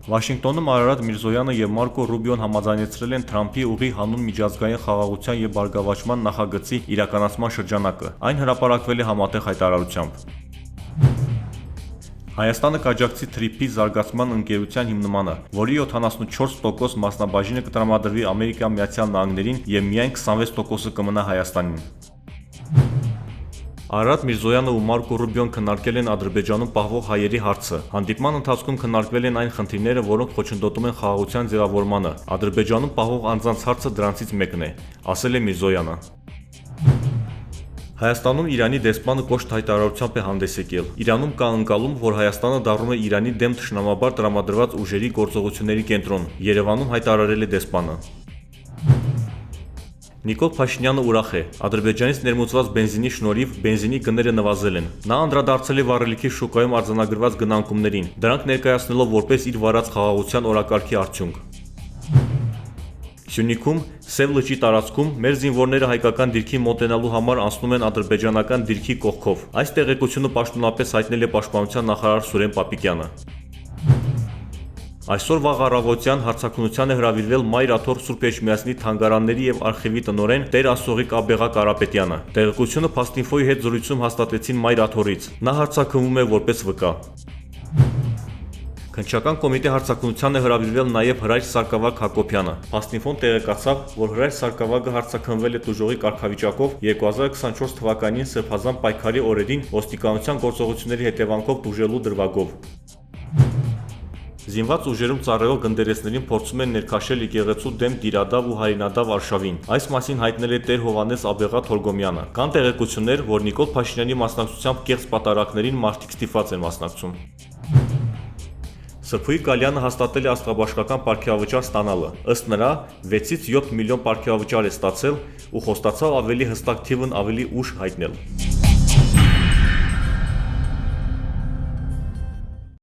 Վաշինգտոնում Արարատ Միրզոյանը և Մարկո Ռուբիոն համաձայնեցրել են Թրամփի ուղի հանուն միջազգային խաղաղության և բարգավաճման նախագծի իրականացման շրջանակը։ Այն հրապարակվել է համատեղ հայտարարությամբ։ Հայաստանը կաջակցի TRIP-ի զարգացման ընկերության հիմնմանը, որի 74% մասնաբաժինը կտրամադրվի ԱՄՆ-ին և միայն 26%-ը կմնա Հայաստանին։ Արարատ Միրզոյանը ու Մարկո Ռուբիոն քննարկել են Ադրբեջանում պահվող հայերի հարցը։ Հանդիպման ընթացքում քննարկվել են այն խնդիրները, որոնք խոչընդոտում են խաղաղության ձևավորմանը։ Ադրբեջանում պահվող անձանց հարցը դրանցից մեկն է, ասել է Միրզոյանը։ Հայաստանում Իրանի դեսպանը կոշտ հայտարարությամբ է հանդես եկել։ Իրանում կա ընկալում, որ Հայաստանը դառնում է Իրանի դեմ թշնամաբար տրամադրված ուժերի գործողությունների կենտրոն, Երևանում հայտարարել է դեսպանը։ Նիկոլ Փաշինյանը ուրախ է։ Ադրբեջանից ներմուծված բենզինի շնորհիվ բենզինի գները նվազել են։ Նա անդրադարձել է վառելիքի շուկայում արձանագրված գնանկումներին, դրանք ներկայացնելով որպես իր վարած խաղաղության օրակարգի արդյունք։ Սյունիքում, Սև լճի տարածքում մեր զինվորները հայկական դիրքի մոտենալու համար անցնում են ադրբեջանական դիրքի կողքով։ Այս տեղեկությունը պաշտոնապես հայտնել է Պաշտպանության նախարար Սուրեն Պապիկյանը։ Այսօր վաղ առավոտյան հարցաքննության է հրավիրվել Մայր Աթոռ Սուրբ Էջմիածնի թանգարանների և արխիվի տնօրեն Տեր Ասողիկ Աբեղա Կարապետյանը։ Տեղեկությունը Փաստինֆոյի հետ զրույցում հաստատեցին Մայր Աթոռից։ Նա հարցաքննվում է որպես վկա։ Քննչական կոմիտե հարցաքննության է հրավիրվել նաև Հրայր Սարգսակ Հակոբյանը։ Փաստինֆոն տեղեկացավ, որ Հրայր Սարգսակը հարցաքննվել է տուժողի կարգավիճակով 2024 թվականին Սրբազան պայքարի օրերին ոստիկանության գործողությունների հետևանքով տուժելու դրվագով։ Զինված ուժերում ծառայող գնդերեսներին փորձում են ներքաշել եկեղեցու դեմ Դիրադավ ու Հայրենադավ արշավին։ Այս մասին հայտնել է Տեր Հովհաննես Աբեղա Թորգոմյանը։ Կան տեղեկություններ, որ Նիկոլ Փաշինյանի մասնակցությամբ կեղծ պատարակներին մարդիկ ստիպված են մասնակցում։ ՍՓՈ-ի Գալյանը հաստատել է աստղաբաշխական պարգևավճար ստանալը։ Ըստ նրա, 6-ից 7 միլիոն պարգևավճար է ստացել ու խոստացավ ավելի հստակ թիվն ավելի ուշ հայտնել։